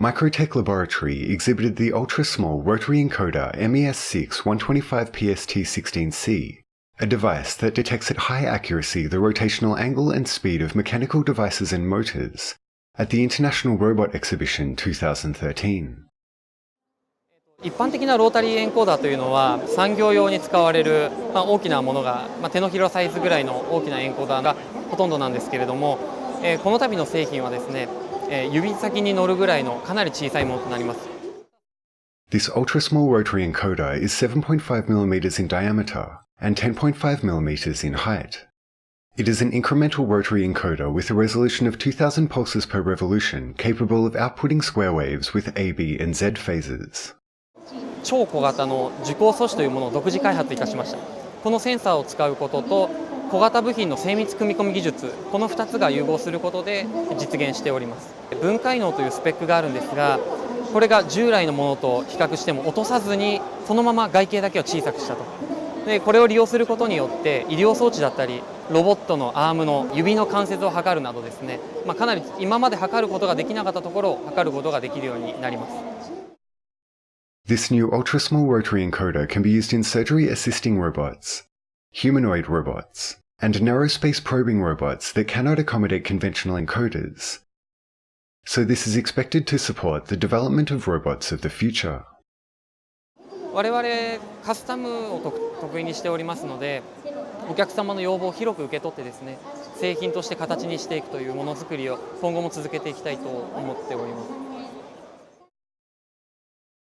Microtech Laboratory exhibited the ultra-small rotary encoder MES6 125PST16C, a device that detects at high accuracy the rotational angle and speed of mechanical devices and motors at the International Robot Exhibition 2013. 一般的なロータリーエンコーダーというのは産業用に使われる、大きなものが、手のひらサイズぐらいの大きなエンコーダーがほとんどなんですけれども、この度の製品はですね、指先に乗るぐらいのかなり小さいものとなります。This ultra-small rotary encoder is 7.5 millimeters in diameter and 10.5 millimeters in height. It is an incremental rotary encoder with a resolution of 2000 pulses per revolution, capable of outputting square waves with A, B, and Z phases. 超小型の受光素子というものを独自開発いたしました。このセンサーを使うことと小型部品の精密組み込み技術、この2つが融合することで実現しております。分解能というスペックがあるんですが、これが従来のものと比較しても落とさずにそのまま外形だけを小さくしたと。でこれを利用することによって医療装置だったりロボットのアームの指の関節を測るなどですね、かなり今まで測ることができなかったところを測ることができるようになります。This new ultra-small rotary encoder can be used in surgery assisting robots, humanoid robots, and narrow space probing robots that cannot accommodate conventional encoders. So this is expected to support the development of robots of the future. 我々カスタムを得意にしておりますので、お客様の要望を広く受け取ってですね、製品として形にしていくというものづくりを今後も続けていきたいと思っております。